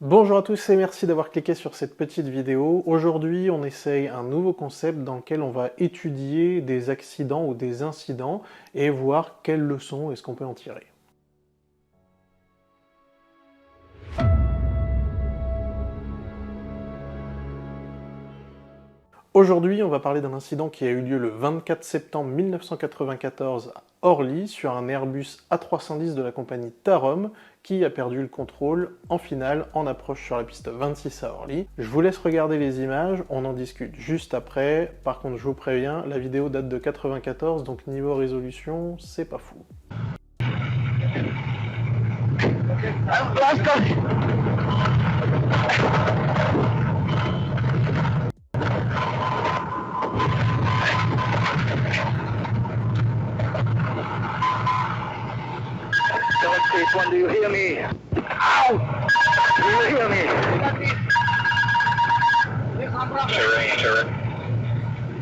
Bonjour à tous et merci d'avoir cliqué sur cette petite vidéo. Aujourd'hui, on essaye un nouveau concept dans lequel on va étudier des accidents ou des incidents et voir quelles leçons est-ce qu'on peut en tirer. Aujourd'hui, on va parler d'un incident qui a eu lieu le 24 septembre 1994 à Orly sur un Airbus A310 de la compagnie Tarom qui a perdu le contrôle en finale en approche sur la piste 26 à Orly. Je vous laisse regarder les images, on en discute juste après. Par contre, je vous préviens, la vidéo date de 94, donc niveau résolution, c'est pas fou. One, do you hear me? Ow! Do you hear me? Sure.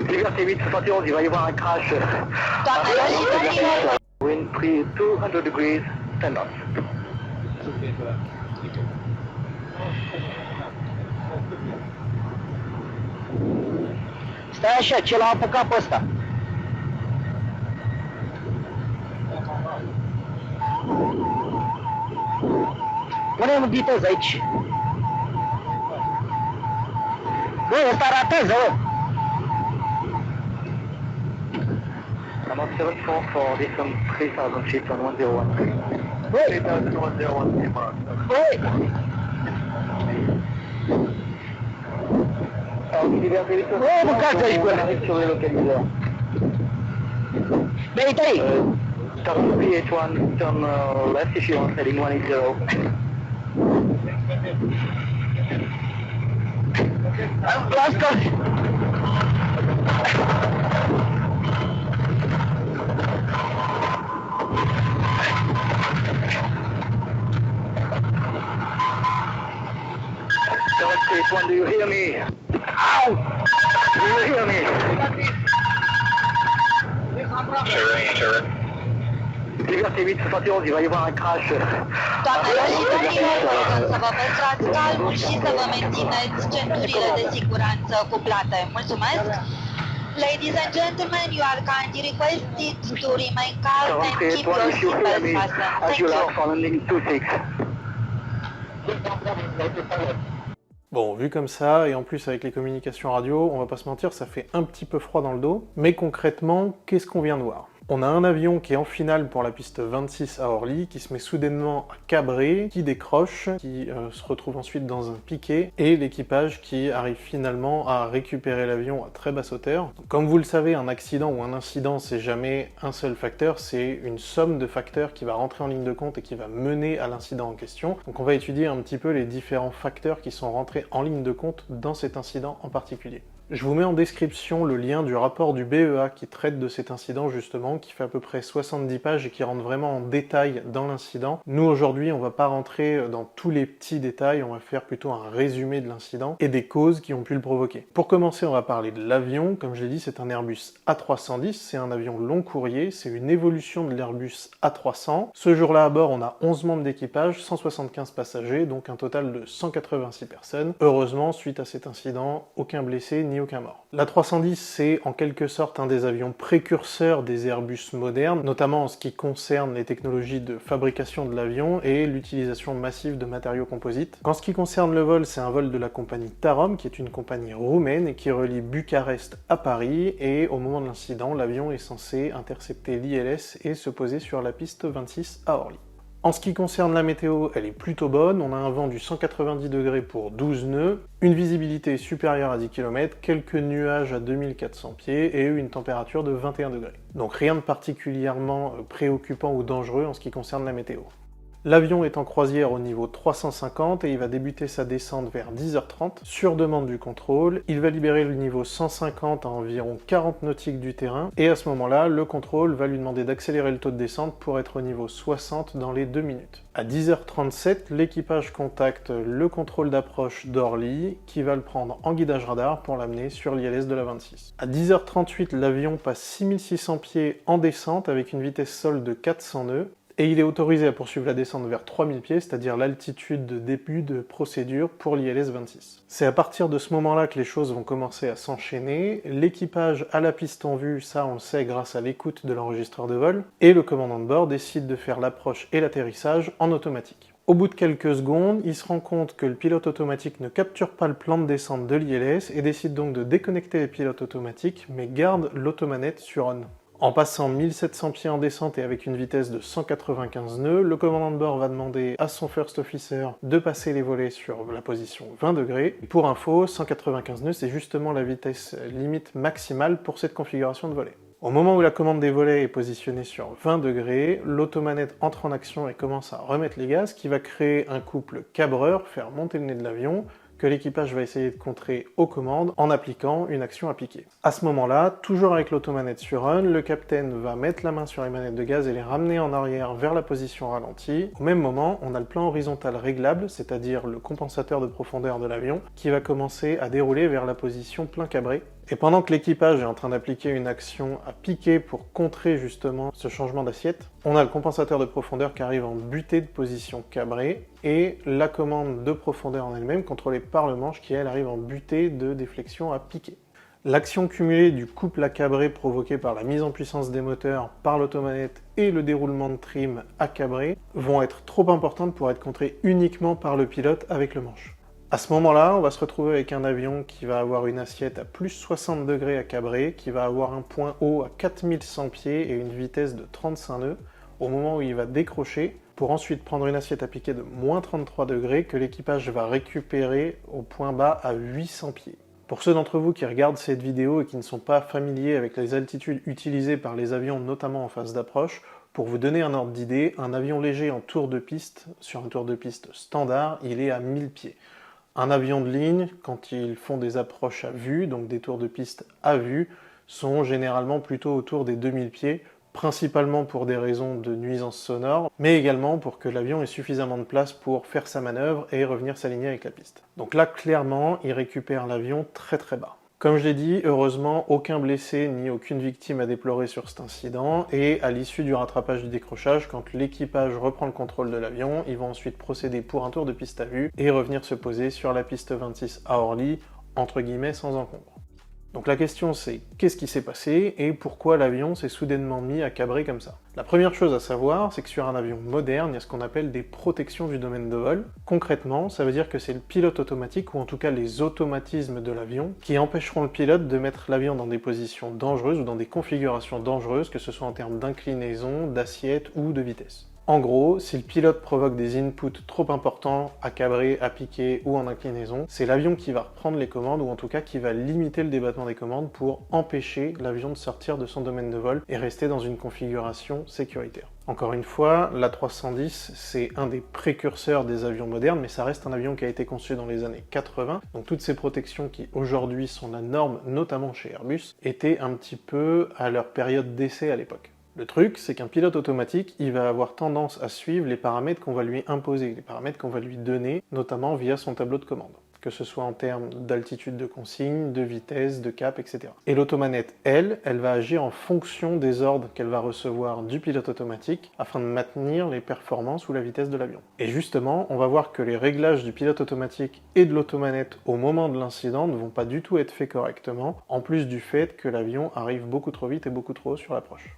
Liberté 871, il va y avoir un crash. Wind 200 degrees, 10 knots. Stai așa, ce l-a apucat pe ăsta. Pune un vitez aici. Băi, ăsta ratează, bă! I'm on 744, this on 3000 feet on 101. Băi! 3101, băi! Băi, mâncați aici, bă! Băi, tăi! Turn PH1, turn left if you want, heading 180. Let's go! One, do you hear me? Ow! Do you hear me? Sure. Liberté 871, il va y avoir un crash. Doamnelor și domnilor, vă rugăm să vă păstrați calmul și să vă mențineți centurile de siguranță cuplate. Mulțumesc! Ladies and gentlemen, you are kindly requested to remain calm and keep your seatbelts fastened. Thank you. Bon, vu comme ça, et en plus avec les communications radio, on va pas se mentir, ça fait un petit peu froid dans le dos. Mais concrètement, qu'est-ce qu'on vient de voir ? On a un avion qui est en finale pour la piste 26 à Orly, qui se met soudainement à cabrer, qui décroche, qui se retrouve ensuite dans un piquet, et l'équipage qui arrive finalement à récupérer l'avion à très basse hauteur. Comme vous le savez, un accident ou un incident, c'est jamais un seul facteur, c'est une somme de facteurs qui va rentrer en ligne de compte et qui va mener à l'incident en question. Donc on va étudier un petit peu les différents facteurs qui sont rentrés en ligne de compte dans cet incident en particulier. Je vous mets en description le lien du rapport du BEA qui traite de cet incident justement, qui fait à peu près 70 pages et qui rentre vraiment en détail dans l'incident. Nous aujourd'hui, on va pas rentrer dans tous les petits détails, on va faire plutôt un résumé de l'incident et des causes qui ont pu le provoquer. Pour commencer, on va parler de l'avion. Comme je l'ai dit, c'est un Airbus A310, c'est un avion long courrier, c'est une évolution de l'Airbus A300. Ce jour-là à bord, on a 11 membres d'équipage, 175 passagers, donc un total de 186 personnes. Heureusement, suite à cet incident, aucun blessé ni aucun mort. L'A310, c'est en quelque sorte un des avions précurseurs des Airbus modernes, notamment en ce qui concerne les technologies de fabrication de l'avion et l'utilisation massive de matériaux composites. En ce qui concerne le vol, c'est un vol de la compagnie Tarom, qui est une compagnie roumaine et qui relie Bucarest à Paris, et au moment de l'incident, l'avion est censé intercepter l'ILS et se poser sur la piste 26 à Orly. En ce qui concerne la météo, elle est plutôt bonne, on a un vent du 190 degrés pour 12 nœuds, une visibilité supérieure à 10 km, quelques nuages à 2400 pieds et une température de 21 degrés. Donc rien de particulièrement préoccupant ou dangereux en ce qui concerne la météo. L'avion est en croisière au niveau 350 et il va débuter sa descente vers 10h30 sur demande du contrôle. Il va libérer le niveau 150 à environ 40 nautiques du terrain et à ce moment-là, le contrôle va lui demander d'accélérer le taux de descente pour être au niveau 60 dans les 2 minutes. À 10h37, l'équipage contacte le contrôle d'approche d'Orly qui va le prendre en guidage radar pour l'amener sur l'ILS de la 26. À 10h38, l'avion passe 6600 pieds en descente avec une vitesse sol de 400 nœuds. et il est autorisé à poursuivre la descente vers 3000 pieds, c'est-à-dire l'altitude de début de procédure pour l'ILS 26. C'est à partir de ce moment-là que les choses vont commencer à s'enchaîner, l'équipage a la piste en vue, ça on le sait grâce à l'écoute de l'enregistreur de vol, et le commandant de bord décide de faire l'approche et l'atterrissage en automatique. Au bout de quelques secondes, il se rend compte que le pilote automatique ne capture pas le plan de descente de l'ILS et décide donc de déconnecter les pilotes automatiques, mais garde l'automanette sur on. En passant 1700 pieds en descente et avec une vitesse de 195 nœuds, le commandant de bord va demander à son first officer de passer les volets sur la position 20 degrés. Pour info, 195 nœuds, c'est justement la vitesse limite maximale pour cette configuration de volet. Au moment où la commande des volets est positionnée sur 20 degrés, l'automanette entre en action et commence à remettre les gaz, qui va créer un couple cabreur, faire monter le nez de l'avion, que l'équipage va essayer de contrer aux commandes en appliquant une action à piquer. À ce moment-là, toujours avec l'automanette sur on, le capitaine va mettre la main sur les manettes de gaz et les ramener en arrière vers la position ralentie. Au même moment, on a le plan horizontal réglable, c'est-à-dire le compensateur de profondeur de l'avion, qui va commencer à dérouler vers la position plein cabré. Et pendant que l'équipage est en train d'appliquer une action à piquer pour contrer justement ce changement d'assiette, on a le compensateur de profondeur qui arrive en butée de position cabrée et la commande de profondeur en elle-même contrôlée par le manche qui elle arrive en butée de déflexion à piquer. L'action cumulée du couple à cabrer provoqué par la mise en puissance des moteurs par l'automanette et le déroulement de trim à cabrer vont être trop importantes pour être contrées uniquement par le pilote avec le manche. À ce moment-là, on va se retrouver avec un avion qui va avoir une assiette à plus 60 degrés à cabrer, qui va avoir un point haut à 4100 pieds et une vitesse de 35 nœuds, au moment où il va décrocher, pour ensuite prendre une assiette à piquer de moins 33 degrés que l'équipage va récupérer au point bas à 800 pieds. Pour ceux d'entre vous qui regardent cette vidéo et qui ne sont pas familiers avec les altitudes utilisées par les avions, notamment en phase d'approche, pour vous donner un ordre d'idée, un avion léger en tour de piste, sur un tour de piste standard, il est à 1000 pieds. Un avion de ligne, quand ils font des approches à vue, donc des tours de piste à vue, sont généralement plutôt autour des 2000 pieds, principalement pour des raisons de nuisance sonore, mais également pour que l'avion ait suffisamment de place pour faire sa manœuvre et revenir s'aligner avec la piste. Donc là, clairement, il récupère l'avion très très bas. Comme je l'ai dit, heureusement, aucun blessé ni aucune victime à déplorer sur cet incident, et à l'issue du rattrapage du décrochage, quand l'équipage reprend le contrôle de l'avion, ils vont ensuite procéder pour un tour de piste à vue et revenir se poser sur la piste 26 à Orly, entre guillemets sans encombre. Donc la question c'est, qu'est-ce qui s'est passé et pourquoi l'avion s'est soudainement mis à cabrer comme ça? La première chose à savoir, c'est que sur un avion moderne, il y a ce qu'on appelle des protections du domaine de vol. Concrètement, ça veut dire que c'est le pilote automatique, ou en tout cas les automatismes de l'avion, qui empêcheront le pilote de mettre l'avion dans des positions dangereuses ou dans des configurations dangereuses, que ce soit en termes d'inclinaison, d'assiette ou de vitesse. En gros, si le pilote provoque des inputs trop importants à cabrer, à piquer ou en inclinaison, c'est l'avion qui va reprendre les commandes, ou en tout cas qui va limiter le débattement des commandes pour empêcher l'avion de sortir de son domaine de vol et rester dans une configuration sécuritaire. Encore une fois, l'A310, c'est un des précurseurs des avions modernes, mais ça reste un avion qui a été conçu dans les années 80, donc toutes ces protections qui aujourd'hui sont la norme, notamment chez Airbus, étaient un petit peu à leur période d'essai à l'époque. Le truc, c'est qu'un pilote automatique, il va avoir tendance à suivre les paramètres qu'on va lui imposer, les paramètres qu'on va lui donner, notamment via son tableau de commande, que ce soit en termes d'altitude de consigne, de vitesse, de cap, etc. Et l'automanette, elle va agir en fonction des ordres qu'elle va recevoir du pilote automatique afin de maintenir les performances ou la vitesse de l'avion. Et justement, on va voir que les réglages du pilote automatique et de l'automanette au moment de l'incident ne vont pas du tout être faits correctement, en plus du fait que l'avion arrive beaucoup trop vite et beaucoup trop haut sur l'approche.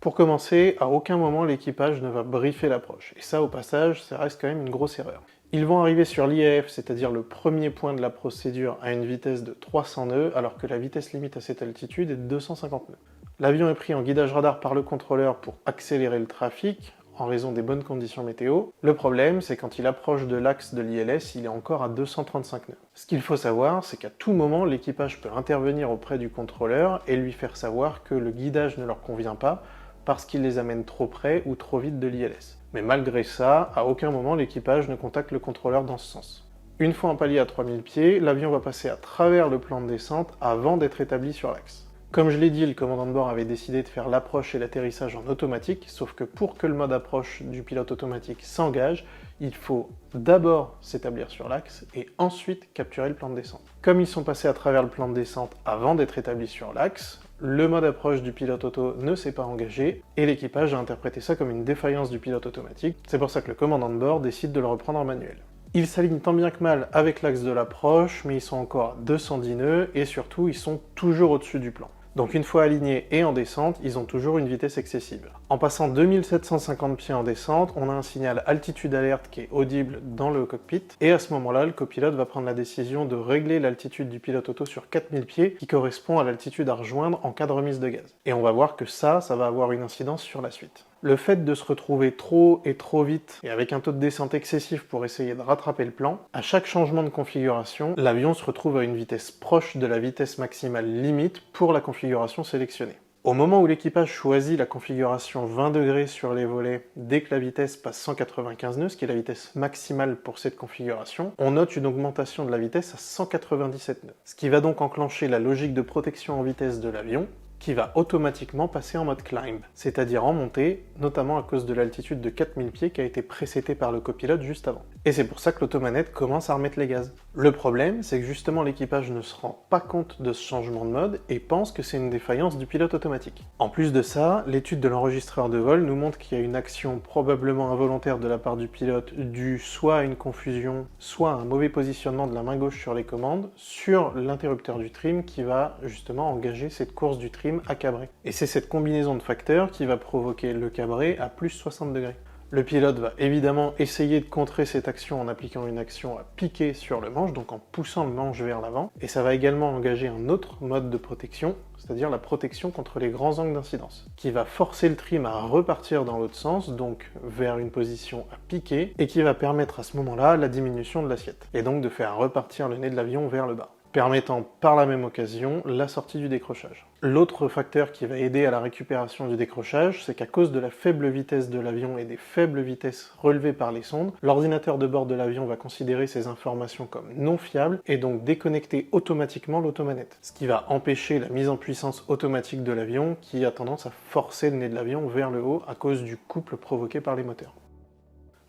Pour commencer, à aucun moment l'équipage ne va briefer l'approche, et ça au passage, ça reste quand même une grosse erreur. Ils vont arriver sur l'IAF, c'est-à-dire le premier point de la procédure, à une vitesse de 300 nœuds, alors que la vitesse limite à cette altitude est de 250 nœuds. L'avion est pris en guidage radar par le contrôleur pour accélérer le trafic, en raison des bonnes conditions météo. Le problème, c'est quand il approche de l'axe de l'ILS, il est encore à 235 nœuds. Ce qu'il faut savoir, c'est qu'à tout moment, l'équipage peut intervenir auprès du contrôleur et lui faire savoir que le guidage ne leur convient pas, parce qu'il les amène trop près ou trop vite de l'ILS. Mais malgré ça, à aucun moment l'équipage ne contacte le contrôleur dans ce sens. Une fois en palier à 3000 pieds, l'avion va passer à travers le plan de descente avant d'être établi sur l'axe. Comme je l'ai dit, le commandant de bord avait décidé de faire l'approche et l'atterrissage en automatique, sauf que pour que le mode approche du pilote automatique s'engage, il faut d'abord s'établir sur l'axe et ensuite capturer le plan de descente. Comme ils sont passés à travers le plan de descente avant d'être établis sur l'axe, le mode approche du pilote auto ne s'est pas engagé, et l'équipage a interprété ça comme une défaillance du pilote automatique. C'est pour ça que le commandant de bord décide de le reprendre en manuel. Ils s'alignent tant bien que mal avec l'axe de l'approche, mais ils sont encore à 210 nœuds, et surtout ils sont toujours au-dessus du plan. Donc une fois alignés et en descente, ils ont toujours une vitesse excessive. En passant 2750 pieds en descente, on a un signal altitude alerte qui est audible dans le cockpit, et à ce moment-là, le copilote va prendre la décision de régler l'altitude du pilote auto sur 4000 pieds, qui correspond à l'altitude à rejoindre en cas de remise de gaz. Et on va voir que ça va avoir une incidence sur la suite. Le fait de se retrouver trop et trop vite, et avec un taux de descente excessif pour essayer de rattraper le plan, à chaque changement de configuration, l'avion se retrouve à une vitesse proche de la vitesse maximale limite pour la configuration sélectionnée. Au moment où l'équipage choisit la configuration 20 degrés sur les volets, dès que la vitesse passe 195 nœuds, ce qui est la vitesse maximale pour cette configuration, on note une augmentation de la vitesse à 197 nœuds. Ce qui va donc enclencher la logique de protection en vitesse de l'avion, qui va automatiquement passer en mode climb, c'est-à-dire en montée, notamment à cause de l'altitude de 4000 pieds qui a été précétée par le copilote juste avant. Et c'est pour ça que l'automanette commence à remettre les gaz. Le problème, c'est que justement l'équipage ne se rend pas compte de ce changement de mode et pense que c'est une défaillance du pilote automatique. En plus de ça, l'étude de l'enregistreur de vol nous montre qu'il y a une action probablement involontaire de la part du pilote due soit à une confusion, soit à un mauvais positionnement de la main gauche sur les commandes, sur l'interrupteur du trim qui va justement engager cette course du trim à cabrer. Et c'est cette combinaison de facteurs qui va provoquer le cabré à plus 60 degrés. Le pilote va évidemment essayer de contrer cette action en appliquant une action à piquer sur le manche, donc en poussant le manche vers l'avant, et ça va également engager un autre mode de protection, c'est-à-dire la protection contre les grands angles d'incidence, qui va forcer le trim à repartir dans l'autre sens, donc vers une position à piquer, et qui va permettre à ce moment-là la diminution de l'assiette, et donc de faire repartir le nez de l'avion vers le bas, permettant par la même occasion la sortie du décrochage. L'autre facteur qui va aider à la récupération du décrochage, c'est qu'à cause de la faible vitesse de l'avion et des faibles vitesses relevées par les sondes, l'ordinateur de bord de l'avion va considérer ces informations comme non fiables et donc déconnecter automatiquement l'automanette, ce qui va empêcher la mise en puissance automatique de l'avion qui a tendance à forcer le nez de l'avion vers le haut à cause du couple provoqué par les moteurs.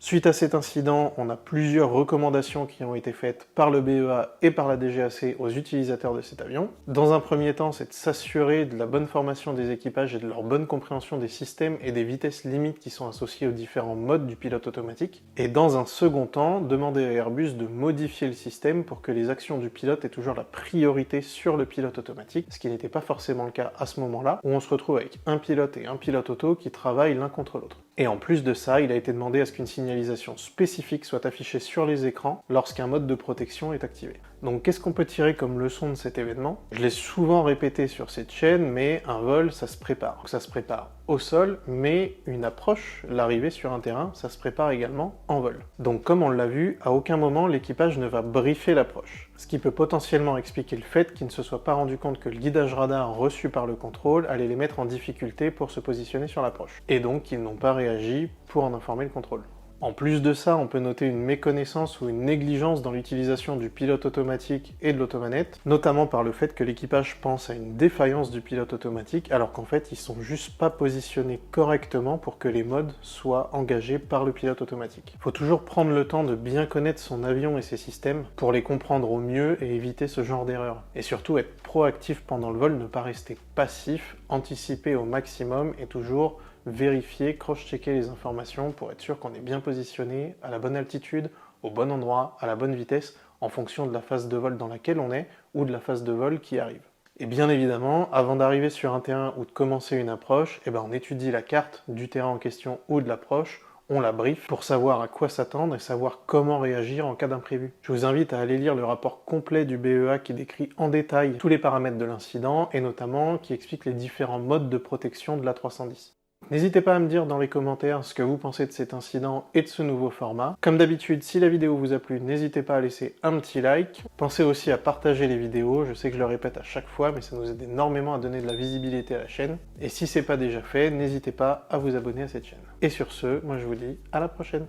Suite à cet incident, on a plusieurs recommandations qui ont été faites par le BEA et par la DGAC aux utilisateurs de cet avion. Dans un premier temps, c'est de s'assurer de la bonne formation des équipages et de leur bonne compréhension des systèmes et des vitesses limites qui sont associées aux différents modes du pilote automatique. Et dans un second temps, demander à Airbus de modifier le système pour que les actions du pilote aient toujours la priorité sur le pilote automatique, ce qui n'était pas forcément le cas à ce moment-là, où on se retrouve avec un pilote et un pilote auto qui travaillent l'un contre l'autre. Et en plus de ça, il a été demandé à ce qu'une signalisation spécifique soit affichée sur les écrans lorsqu'un mode de protection est activé. Donc qu'est-ce qu'on peut tirer comme leçon de cet événement? Je l'ai souvent répété sur cette chaîne, mais un vol, ça se prépare. Donc ça se prépare au sol, mais une approche, l'arrivée sur un terrain, ça se prépare également en vol. Donc comme on l'a vu, à aucun moment l'équipage ne va briefer l'approche. Ce qui peut potentiellement expliquer le fait qu'ils ne se soient pas rendu compte que le guidage radar reçu par le contrôle allait les mettre en difficulté pour se positionner sur l'approche. Et donc qu'ils n'ont pas réagi pour en informer le contrôle. En plus de ça, on peut noter une méconnaissance ou une négligence dans l'utilisation du pilote automatique et de l'automanette, notamment par le fait que l'équipage pense à une défaillance du pilote automatique, alors qu'en fait, ils sont juste pas positionnés correctement pour que les modes soient engagés par le pilote automatique. Il faut toujours prendre le temps de bien connaître son avion et ses systèmes pour les comprendre au mieux et éviter ce genre d'erreur. Et surtout être proactif pendant le vol, ne pas rester passif, anticiper au maximum et toujours vérifier, cross-checker les informations pour être sûr qu'on est bien positionné, à la bonne altitude, au bon endroit, à la bonne vitesse, en fonction de la phase de vol dans laquelle on est ou de la phase de vol qui arrive. Et bien évidemment, avant d'arriver sur un terrain ou de commencer une approche, on étudie la carte du terrain en question ou de l'approche, on la brief pour savoir à quoi s'attendre et savoir comment réagir en cas d'imprévu. Je vous invite à aller lire le rapport complet du BEA qui décrit en détail tous les paramètres de l'incident et notamment qui explique les différents modes de protection de l'A310. N'hésitez pas à me dire dans les commentaires ce que vous pensez de cet incident et de ce nouveau format. Comme d'habitude, si la vidéo vous a plu, n'hésitez pas à laisser un petit like. Pensez aussi à partager les vidéos, je sais que je le répète à chaque fois, mais ça nous aide énormément à donner de la visibilité à la chaîne. Et si c'est pas déjà fait, n'hésitez pas à vous abonner à cette chaîne. Et sur ce, moi je vous dis à la prochaine.